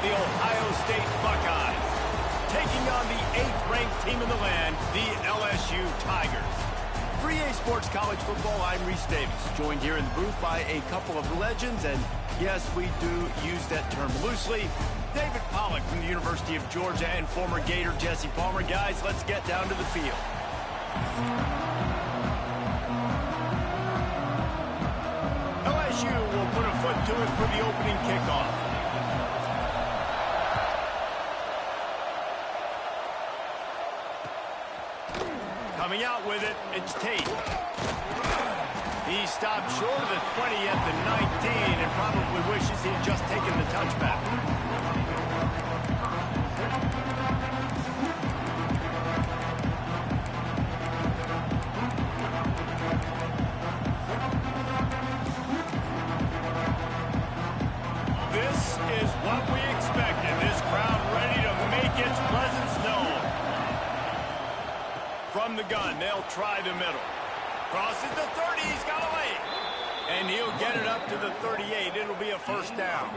the Ohio State Buckeyes, taking on the 8th-ranked team in the land, the LSU Tigers. For EA Sports College Football, I'm Reese Davis, joined here in the booth by a couple of legends, and yes, we do use that term loosely. David Pollack from the University of Georgia and former Gator Jesse Palmer. Guys, let's get down to the field. LSU will put a foot to it for the opening kickoff. Coming out with it, it's Tate. He stopped short of the 20 at the 19 and probably wishes he had just taken the touchback. This is what we expected. This crowd ready to make its presence known. From the gun, they'll try the middle. Crosses the 30, he's got a lane. And he'll get it up to the 38. It'll be a first down.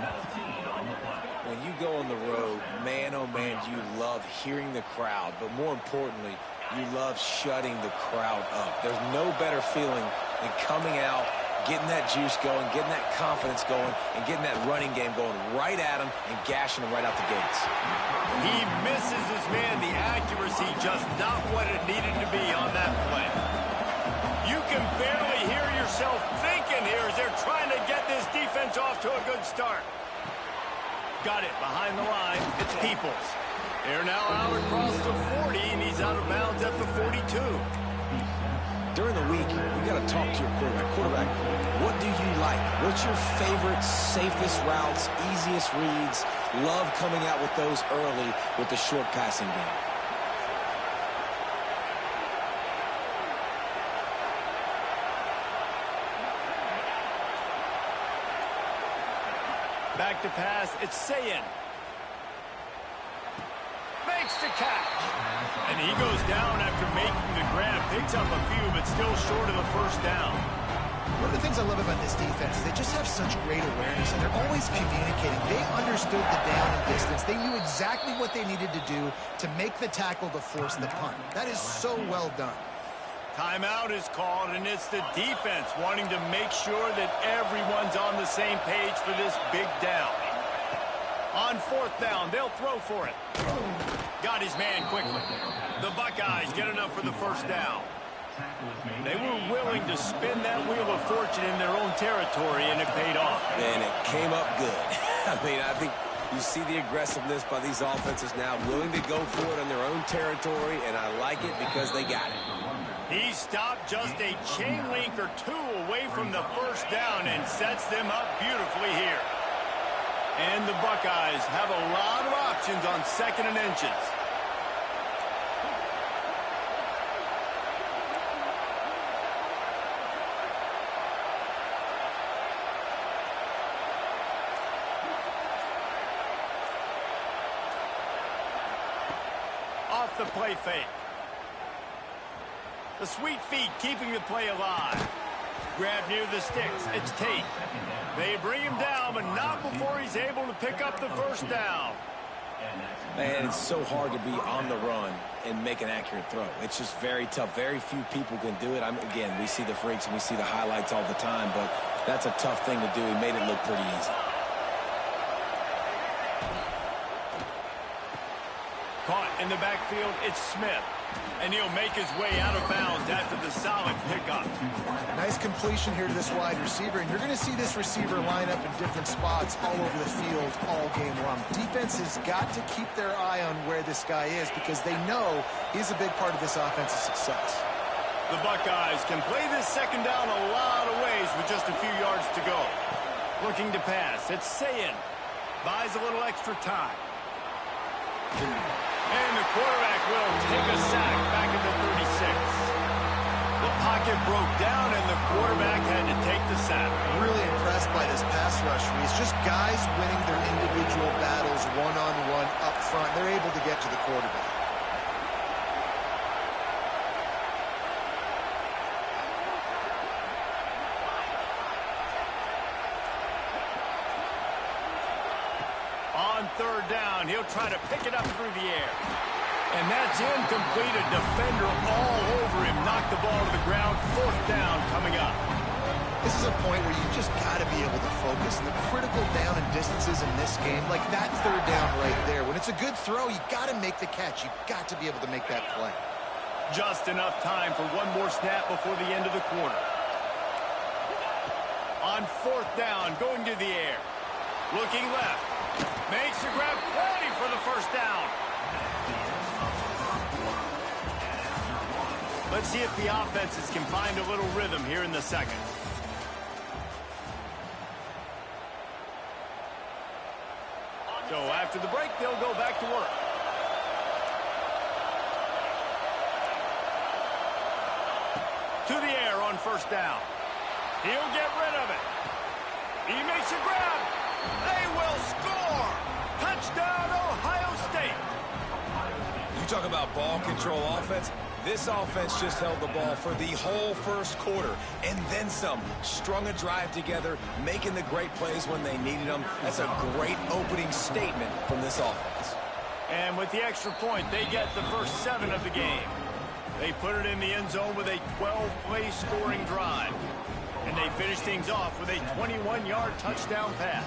When you go on the road, man, oh man, you love hearing the crowd. But more importantly, you love shutting the crowd up. There's no better feeling than coming out, getting that juice going, getting that confidence going, and getting that running game going right at him and gashing him right out the gates. He misses his man. The accuracy just not what it needed to be on that play. You can barely hear yourself thinking here as they're trying to get this defense off to a good start. Got it behind the line. It's Peoples. They're now out across the 40, and he's out of bounds at the 42. During the week, you got to talk to your quarterback. Quarterback, what do you like? What's your favorite, safest routes, easiest reads? Love coming out with those early with the short passing game. Back to pass, it's Ncaa. Makes the catch. And he goes down after making the grab. Picks up a few, but still short of the first down. One of the things I love about this defense is they just have such great awareness, and they're always communicating. They understood the down and distance. They knew exactly what they needed to do to make the tackle to force the punt. That is so well done. Timeout is called, and it's the defense wanting to make sure that everyone's on the same page for this big down. On fourth down, they'll throw for it. Got his man quickly. The Buckeyes get enough for the first down. They were willing to spin that wheel of fortune in their own territory, and it paid off. And it came up good. I mean, I think you see the aggressiveness by these offenses now, willing to go for it in their own territory, and I like it because they got it. He stopped just a chain link or two away from the first down and sets them up beautifully here. And the Buckeyes have a lot of options on 2nd and inches. Off the play fake. The sweet feet keeping the play alive. Grab near the sticks. It's Tate. They bring him down, but not before he's able to pick up the first down. Man, it's so hard to be on the run and make an accurate throw. It's just very tough. Very few people can do it. Again, we see the freaks and we see the highlights all the time, but that's a tough thing to do. He made it look pretty easy. Caught in the backfield, it's Smith. And he'll make his way out of bounds after the solid pickup. Nice completion here to this wide receiver, and you're going to see this receiver line up in different spots all over the field all game long. Defense has got to keep their eye on where this guy is because they know he's a big part of this offense's success. The Buckeyes can play this second down a lot of ways with just a few yards to go. Looking to pass, it's Ncaa. Buys a little extra time. And the quarterback will take a sack back at the 36. The pocket broke down, and the quarterback had to take the sack. Really impressed by this pass rush, Reese. Just guys winning their individual battles one-on-one up front. They're able to get to the quarterback. On on third down. He'll try to pick it up through the air. And that's incomplete. A defender all over him. Knocked the ball to the ground. Fourth down coming up. This is a point where you just got to be able to focus. And the critical down and distances in this game, like that third down right there. When it's a good throw, you got to make the catch. You got to be able to make that play. Just enough time for one more snap before the end of the quarter. On fourth down, going to the air. Looking left. Makes the grab, plenty for the first down. Let's see if the offenses can find a little rhythm here in the second. So after the break, they'll go back to work. To the air on first down. He'll get rid of it. He makes a grab. They will score. Touchdown, Ohio State. You talk about ball control offense. This offense just held the ball for the whole first quarter and then some. Strung a drive together, making the great plays when they needed them. That's a great opening statement from this offense. And with the extra point, they get the first 7 of the game. They put it in the end zone with a 12-play scoring drive. And they finish things off with a 21-yard touchdown pass.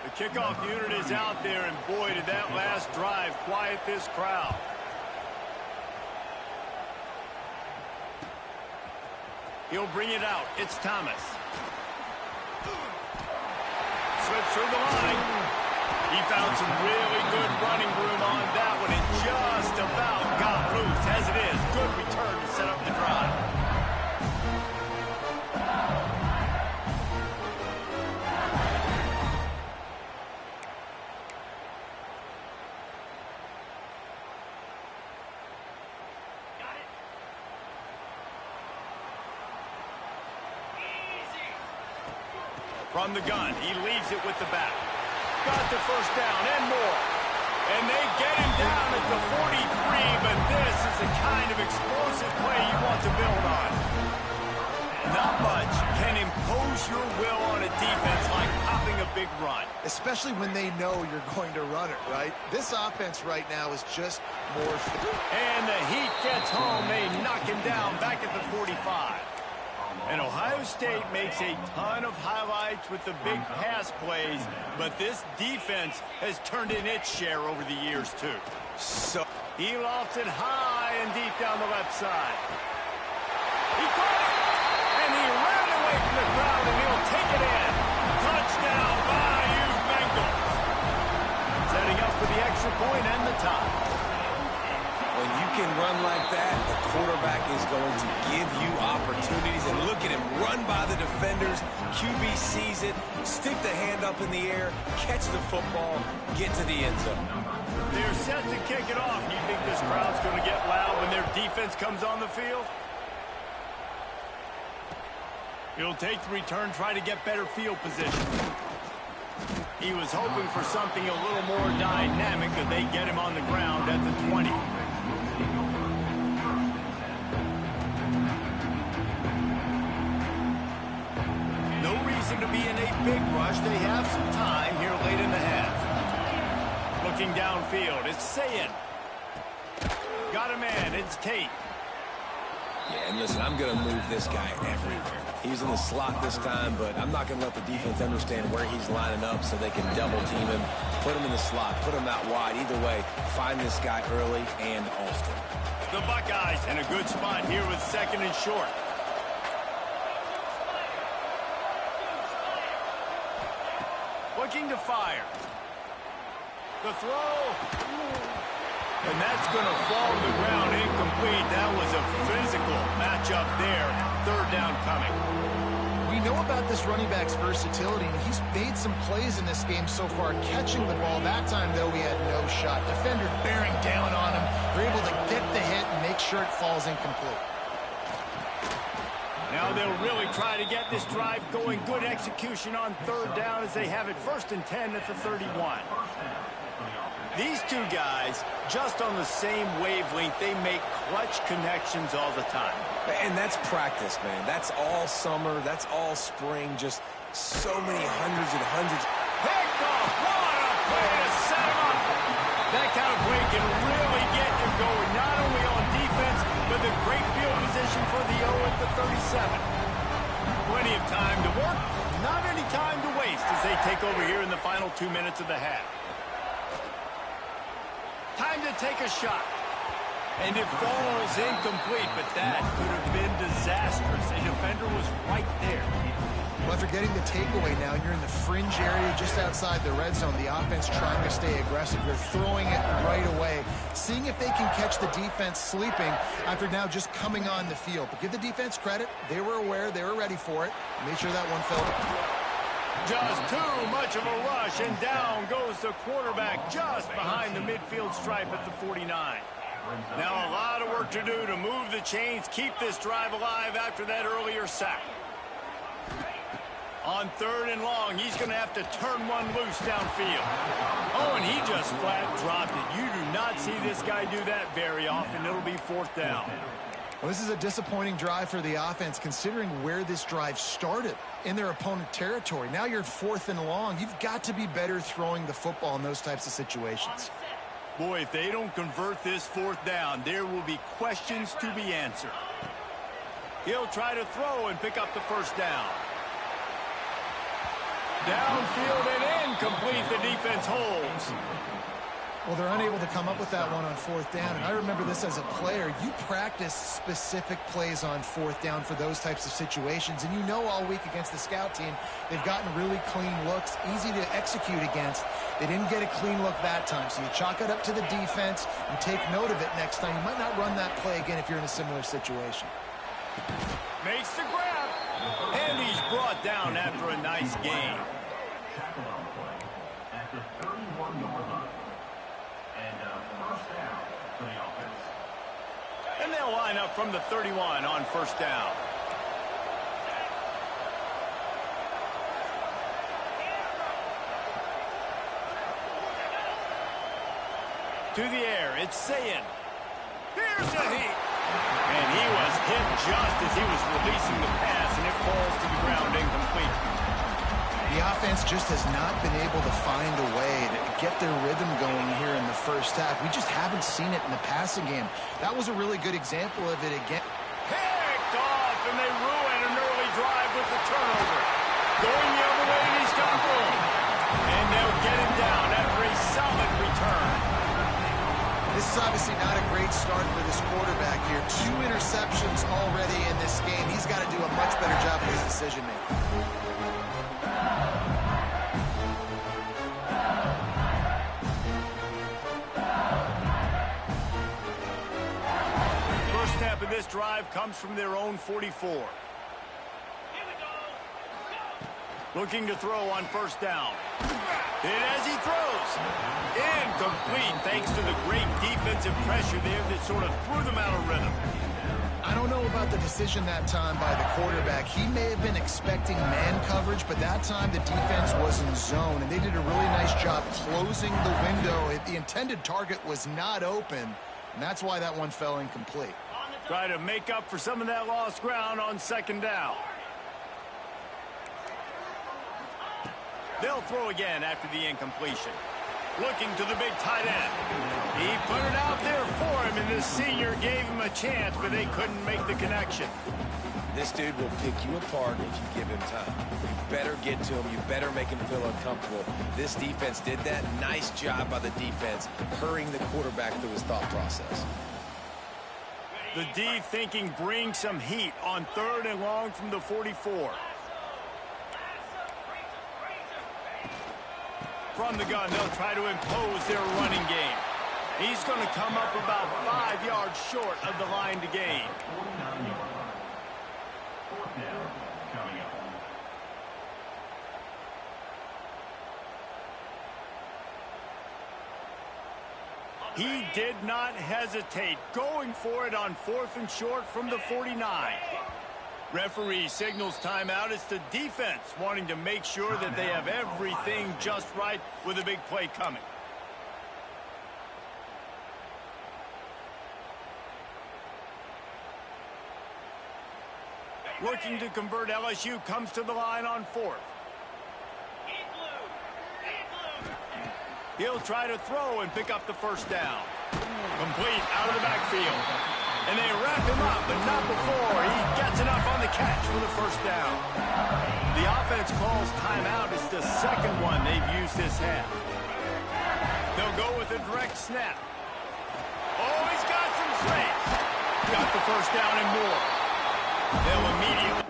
The kickoff unit is out there, and boy, did that last drive quiet this crowd. He'll bring it out. It's Thomas. Slips through the line. He found some really good running room on that one and just about got loose. As it is, good return to set up the drive. From the gun, he leaves it with the back. Got the first down and more. And they get him down at the 43, but this is the kind of explosive play you want to build on. Not much can impose your will on a defense like popping a big run. Especially when they know you're going to run it, right? This offense right now is just more... And the heat gets home. They knock him down back at the 45. And Ohio State makes a ton of highlights with the big pass plays, but this defense has turned in its share over the years, too. So he lofts it high and deep down the left side. He caught it, and he ran away from the crowd, and he'll take it in. Touchdown, Bayou Bengals. Setting up for the extra point and the tie. When you can run like that, the quarterback is going to give you opportunities. And look at him run by the defenders. QB sees it, stick the hand up in the air, catch the football, get to the end zone. They're set to kick it off. You think this crowd's going to get loud when their defense comes on the field? He'll take the return, try to get better field position. He was hoping for something a little more dynamic, but they get him on the ground at the 20. To be in a big rush. They have some time here late in the half. Looking downfield, it's Ncaa. Got a man, it's Tate. Yeah, and listen, I'm going to move this guy everywhere. He's in the slot this time, but I'm not going to let the defense understand where he's lining up so they can double team him, put him in the slot, put him out wide. Either way, find this guy early and often. The Buckeyes in a good spot here with second and short. Looking to fire. The throw. And that's going to fall to the ground incomplete. That was a physical matchup there. Third down coming. We know about this running back's versatility, and he's made some plays in this game so far, catching the ball. That time, though, he had no shot. Defender bearing down on him. They're able to get the hit and make sure it falls incomplete. Now they'll really try to get this drive going. Good execution on third down as they have it 1st and 10 at the 31. These two guys, just on the same wavelength, they make clutch connections all the time. And that's practice, man. That's all summer. That's all spring. Just so many hundreds and hundreds. Picked off. What a play to set him up. That kind of play can really get you going, not only on defense, but the great field position for the 0 at the 37. Plenty of time to work, not any time to waste as they take over here in the final 2 minutes of the half. Time to take a shot. And it falls incomplete, but that could have been disastrous. A defender was right there. Well, after getting the takeaway now, you're in the fringe area just outside the red zone. The offense trying to stay aggressive. You're throwing it right away, seeing if they can catch the defense sleeping after now just coming on the field. But give the defense credit. They were aware. They were ready for it. Made sure that one fell. Just too much of a rush, and down goes the quarterback just behind the midfield stripe at the 49. Now a lot of work to do to move the chains, keep this drive alive after that earlier sack. On 3rd and long, he's going to have to turn one loose downfield. Oh, and he just flat dropped it. You do not see this guy do that very often. It'll be 4th down. Well, this is a disappointing drive for the offense, considering where this drive started in their opponent territory. Now you're 4th and long. You've got to be better throwing the football in those types of situations. Boy, if they don't convert this 4th down, there will be questions to be answered. He'll try to throw and pick up the 1st down. Downfield and incomplete. The defense holds. Well, they're unable to come up with that one on 4th down. And I remember this as a player. You practice specific plays on 4th down for those types of situations. And you know all week against the scout team, they've gotten really clean looks, easy to execute against. They didn't get a clean look that time. So you chalk it up to the defense and take note of it next time. You might not run that play again if you're in a similar situation. Makes the grab. And he's brought down after a nice gain. After 31 yards. And 1st down for the offense. And they'll line up from the 31 on 1st down. To the air, it's Ncaa. Here's a heat. And he was hit just as he was releasing the pass, and it falls to the ground incomplete. The offense just has not been able to find a way to get their rhythm going here in the 1st half. We just haven't seen it in the passing game. That was a really good example of it again. Picked off, and they ruin an early drive with the turnover. Going the other way, and he's got room. And they'll get him down after a solid return. This is obviously not a great start for this quarterback here. 2 interceptions already in this game. He's got to do a much better job of his decision-making. First snap of this drive comes from their own 44. Looking to throw on 1st down. And as he throws, incomplete thanks to the great defensive pressure there that sort of threw them out of rhythm. I don't know about the decision that time by the quarterback. He may have been expecting man coverage, but that time the defense was in zone, and they did a really nice job closing the window. The intended target was not open, and that's why that one fell incomplete. Try to make up for some of that lost ground on 2nd down. They'll throw again after the incompletion. Looking to the big tight end. He put it out there for him, and the senior gave him a chance, but they couldn't make the connection. This dude will pick you apart if you give him time. You better get to him. You better make him feel uncomfortable. This defense did that. Nice job by the defense, hurrying the quarterback through his thought process. The D thinking bring some heat on 3rd and long from the 44. From the gun, they'll try to impose their running game. He's going to come up about 5 yards short of the line to gain. 49 yards. 4th down coming up. He did not hesitate, going for it on 4th and short from the 49. Referee signals timeout. It's the defense wanting to make sure that they have everything just right with a big play coming. Looking to convert, LSU comes to the line on 4th. He'll try to throw and pick up the first down. Complete out of the backfield. And they wrap him up, but not before he gets enough on the catch for the first down. The offense calls timeout. It's the second one they've used this half. They'll go with a direct snap. Oh, he's got some space. Got the first down and more. They'll immediately...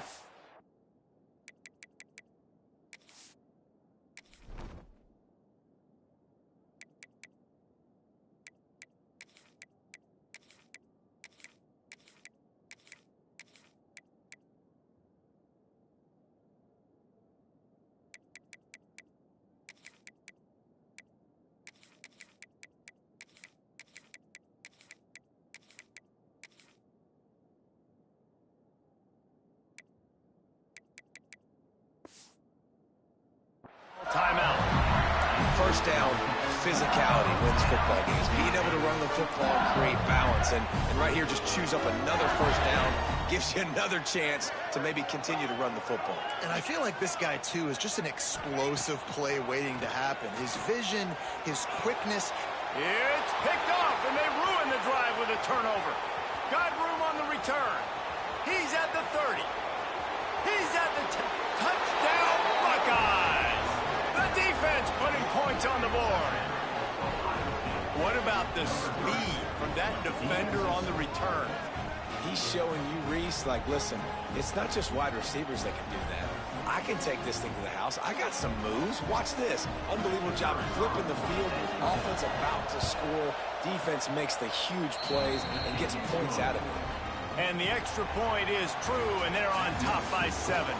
Timeout. First down, physicality wins football games. Being able to run the football and create balance. And right here, just choose up another first down. Gives you another chance to maybe continue to run the football. And I feel like this guy, too, is just an explosive play waiting to happen. His vision, his quickness. It's picked off, and they ruin the drive with a turnover. Got room on the return. He's at the 30. He's at the touchdown, Buckeyes. The defense putting points on the board. What about the speed from that defender on the return? He's showing you, Reese, like, listen, it's not just wide receivers that can do that. I can take this thing to the house. I got some moves. Watch this. Unbelievable job flipping the field. Offense about to score. Defense makes the huge plays and gets points out of it. And the extra point is true, and they're on top by 7.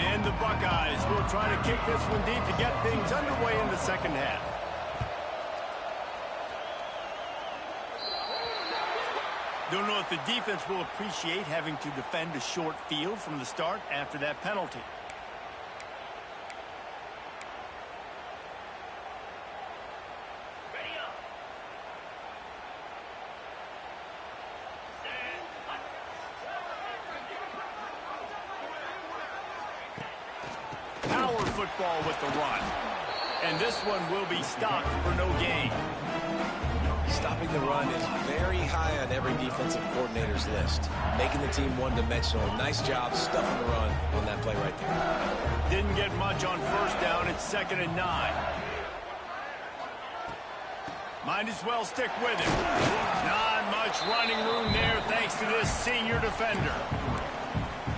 And the Buckeyes will try to kick this one deep to get things underway in the second half. Don't know if the defense will appreciate having to defend a short field from the start after that penalty. Power football with the run. And this one will be stopped for no gain. Stopping the run is very high on every defensive coordinator's list. Making the team one-dimensional. Nice job stuffing the run on that play right there. Didn't get much on first down. It's 2nd and 9. Might as well stick with him. Not much running room there thanks to this senior defender.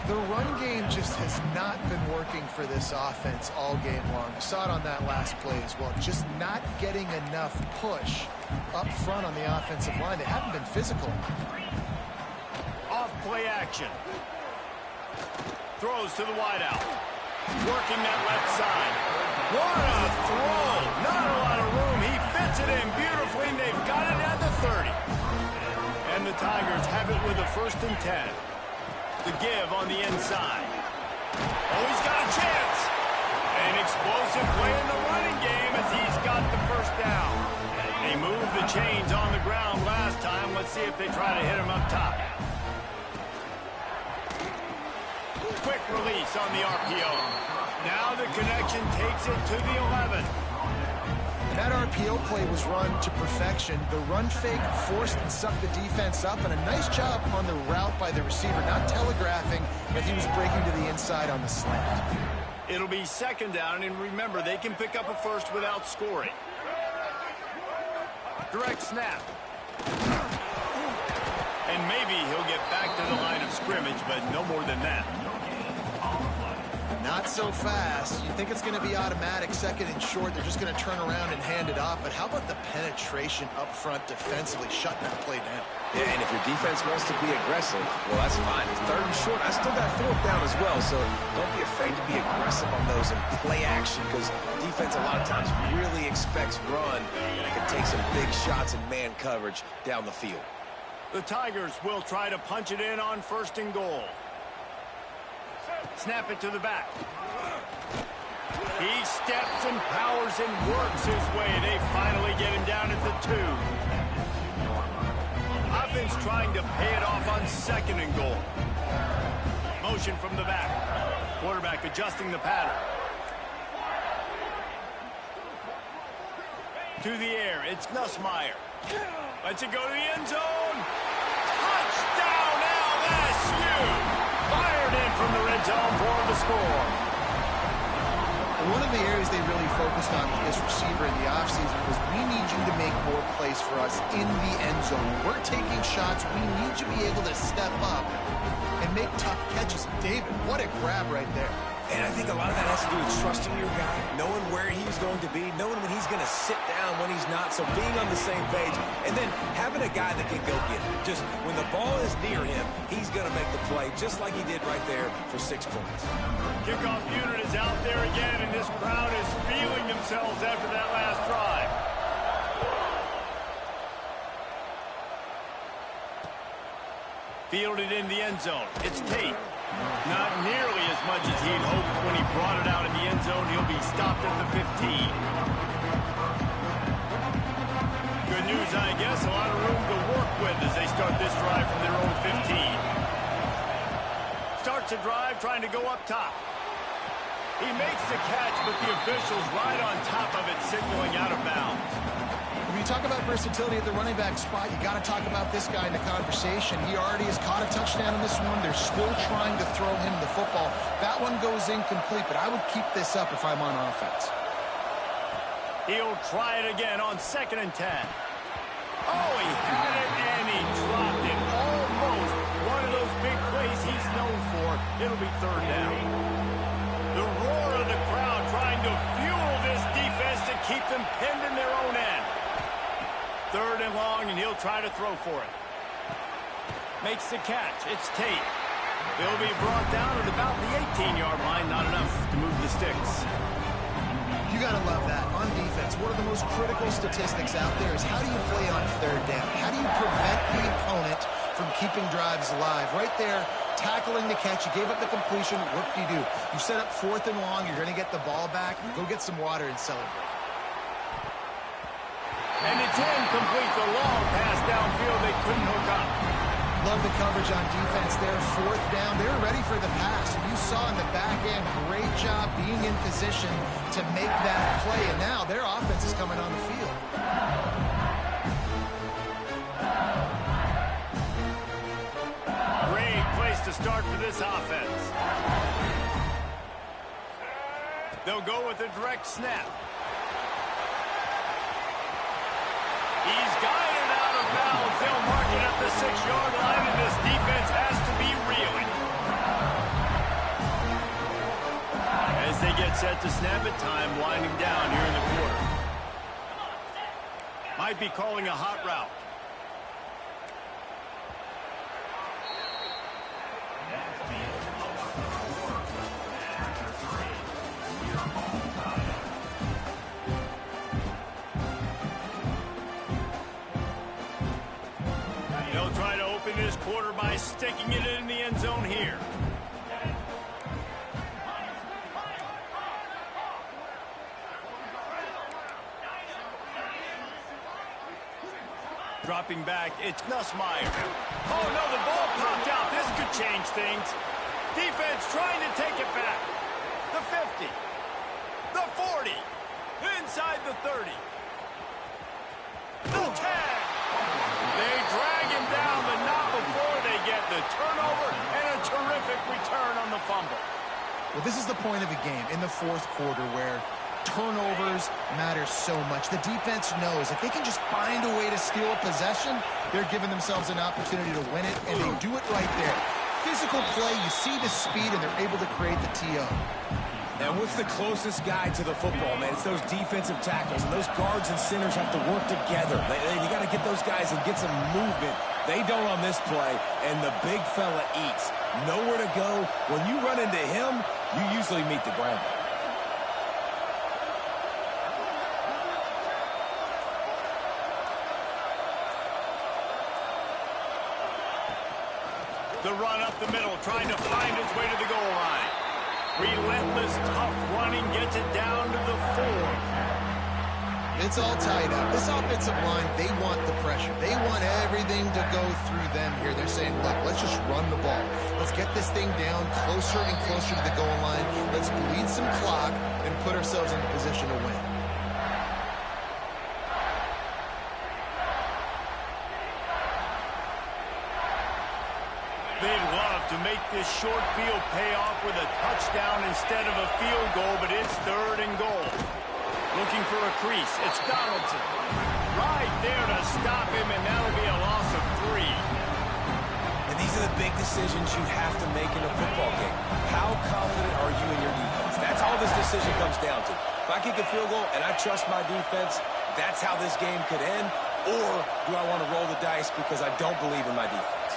The run game just has not been working for this offense all game long. You saw it on that last play as well. Just not getting enough push up front on the offensive line. They haven't been physical. Off play action. Throws to the wideout. Working that left side. What a throw. Not a lot of room. He fits it in beautifully, and they've got it at the 30. And the Tigers have it with a 1st and 10. The give on the inside. Oh, he's got a chance. An explosive play in the running game as he's got the first down. They moved the chains on the ground last time. Let's see if they try to hit him up top. Quick release on the RPO. Now the connection takes it to the 11. That RPO play was run to perfection. The run fake forced and sucked the defense up, and a nice job on the route by the receiver, not telegraphing that he was breaking to the inside on the slant. It'll be 2nd down, and remember, they can pick up a first without scoring. Direct snap. And maybe he'll get back to the line of scrimmage, but no more than that. Not so fast. You think it's going to be automatic, 2nd and short. They're just going to turn around and hand it off. But how about the penetration up front defensively, shutting that play down? Yeah, and if your defense wants to be aggressive, well, that's fine. It's 3rd and short. I still got 4th down as well, so don't be afraid to be aggressive on those and play action, because defense a lot of times really expects run, and it can take some big shots in man coverage down the field. The Tigers will try to punch it in on 1st and goal. Snap it to the back. He steps and powers and works his way. They finally get him down at the 2. Offense trying to pay it off on 2nd and goal. Motion from the back. Quarterback adjusting the pattern. To the air, it's Ncaa. Lets it go to the end zone. Touchdown, LSU! Fired in from the red zone for the score. One of the areas they really focused on with this receiver in the offseason was we need you to make more plays for us in the end zone. We're taking shots. We need you to be able to step up and make tough catches. David, what a grab right there. And I think a lot of that has to do with trusting your guy, knowing where he's going to be, knowing when he's going to sit down, when he's not, so being on the same page, and then having a guy that can go get it. Just when the ball is near him, he's going to make the play, just like he did right there for 6 points. Kickoff unit is out there again, and this crowd is feeling themselves after that last drive. Fielded in the end zone. It's Tate. Not nearly as much as he'd hoped when he brought it out in the end zone. He'll be stopped at the 15. Good news, I guess. A lot of room to work with as they start this drive from their own 15. Starts a drive trying to go up top. He makes the catch, but the official's right on top of it, signaling out of bounds. When you talk about versatility at the running back spot, you got to talk about this guy in the conversation. He already has caught a touchdown in this one. They're still trying to throw him the football. That one goes incomplete, but I would keep this up if I'm on offense. He'll try it again on 2nd and 10. Oh, he had it and he dropped it. Almost one of those big plays he's known for. It'll be 3rd down. The roar of the crowd trying to fuel this defense to keep them pinned in their own end. 3rd and long, and he'll try to throw for it. Makes the catch. It's Tate. He'll be brought down at about the 18-yard line. Not enough to move the sticks. You got to love that. On defense, one of the most critical statistics out there is how do you play on 3rd down? How do you prevent the opponent from keeping drives alive? Right there, tackling the catch. You gave up the completion. What do? You set up 4th and long. You're going to get the ball back. Go get some water and celebrate. And it's incomplete. The long pass downfield. They couldn't hook up. Love the coverage on defense there. 4th down. They were ready for the pass. You saw in the back end, great job being in position to make that play. And now their offense is coming on the field. Great place to start for this offense. They'll go with a direct snap. He's got it out of bounds. They'll mark it at the 6-yard line, and this defense has to be reeling. As they get set to snap it, time winding down here in the quarter. Might be calling a hot route. This quarter by sticking it in the end zone here. Dropping back, it's Ncaa. Oh no, the ball popped out. This could change things. Defense trying to take it back. The 50. The 40. Inside the 30. The 10. They drag him down, but not before they get the turnover and a terrific return on the fumble. Well, this is the point of the game in the 4th quarter where turnovers matter so much. The defense knows if they can just find a way to steal a possession, they're giving themselves an opportunity to win it, and they do it right there. Physical play, you see the speed, and they're able to create the TO. And what's the closest guy to the football, man? It's those defensive tackles, and those guards and centers have to work together. You got to get those guys and get some movement. They don't on this play, and the big fella eats. Nowhere to go. When you run into him, you usually meet the ground. The run up the middle, trying to find his way to the goal line. Relentless, tough running gets it down to the 4. It's all tied up. This offensive line, they want the pressure. They want everything to go through them here. They're saying, look, let's just run the ball. Let's get this thing down closer and closer to the goal line. Let's bleed some clock and put ourselves in a position to win. They'd love to make this short field pay off with a touchdown instead of a field goal, but it's 3rd and goal. Looking for a crease. It's Donaldson. Right there to stop him, and that'll be a loss of 3. And these are the big decisions you have to make in a football game. How confident are you in your defense? That's all this decision comes down to. If I kick a field goal and I trust my defense, that's how this game could end. Or do I want to roll the dice because I don't believe in my defense?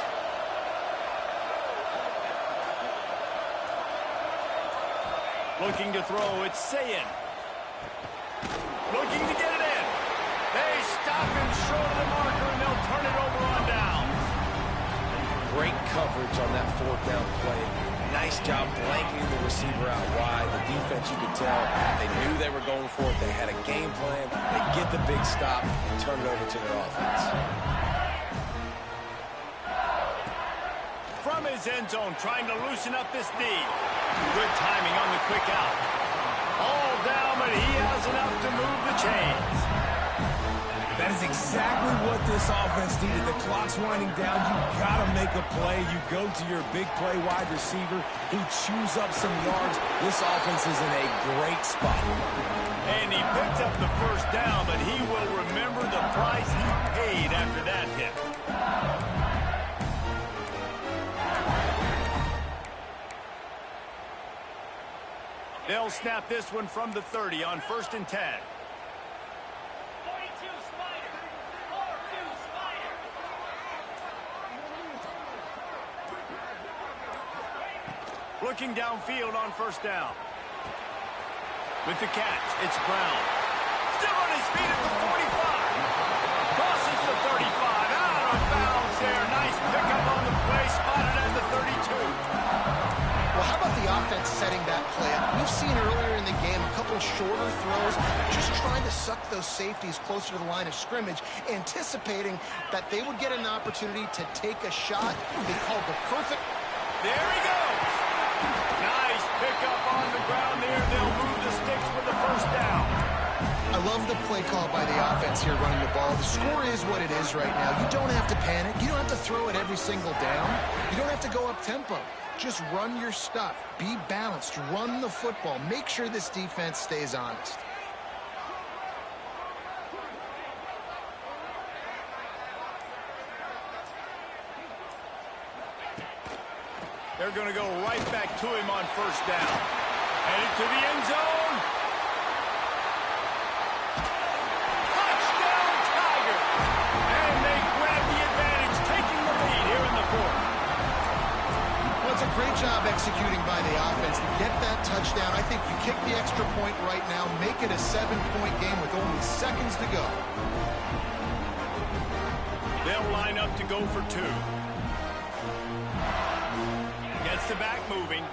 Looking to throw, it's Ncaa. Looking to get it in. They stop him short of the marker, and they'll turn it over on downs. Great coverage on that 4th down play. Nice job blanketing the receiver out wide. The defense, you could tell, they knew they were going for it. They had a game plan. They get the big stop and turn it over to their offense. From his end zone, trying to loosen up this D. Good timing on the quick out. All down, but he has enough to move the chains. That is exactly what this offense needed. The clock's winding down. You got to make a play. You go to your big play wide receiver. He chews up some yards. This offense is in a great spot. And he picks up the 1st down, but he will remember the price he paid after that hit. They'll snap this one from the 30 on 1st and 10. 42 Spider. 42 Spider. Looking downfield on 1st down. With the catch, it's Brown. Still on his feet at the 45. Crosses the 35. Out of bounds there. Nice pickup on the play. Spotted at the 32. Well, how about the offense setting that play up? We've seen earlier in the game a couple shorter throws, just trying to suck those safeties closer to the line of scrimmage, anticipating that they would get an opportunity to take a shot. They called the perfect. There he goes. Nice pickup on the ground there. They'll move the sticks with the 1st down. I love the play call by the offense here running the ball. The score is what it is right now. You don't have to panic. You don't have to throw it every single down. You don't have to go up tempo. Just run your stuff. Be balanced. Run the football. Make sure this defense stays honest. They're going to go right back to him on 1st down. Headed to the end zone. Touchdown, Tiger! And they grab the advantage, taking the lead here in the 4th. Well, it's a great job executing by the offense to get that touchdown. I think you kick the extra point right now, make it a 7-point game with only seconds to go. They'll line up to go for 2. Gets the back moving.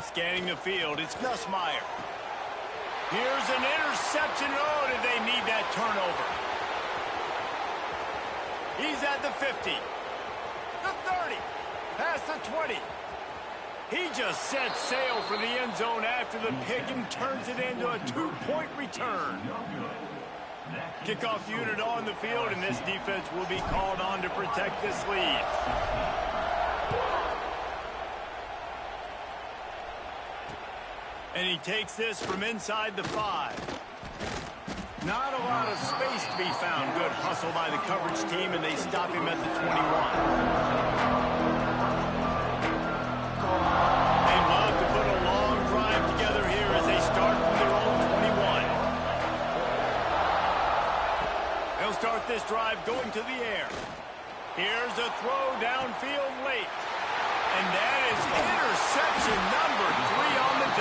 Scanning the field, it's Nussmeier. Here's an interception. Oh, did they need that turnover? He's at the 50. The 30. Past the 20. He just set sail for the end zone after the pick and turns it into a 2-point return. Kickoff unit on the field, and this defense will be called on to protect this lead. And he takes this from inside the 5. Not a lot of space to be found. Good hustle by the coverage team, and they stop him at the 21. They love to put a long drive together here as they start from their own 21. They'll start this drive going to the air. Here's a throw downfield late. And that is interception number 3 on the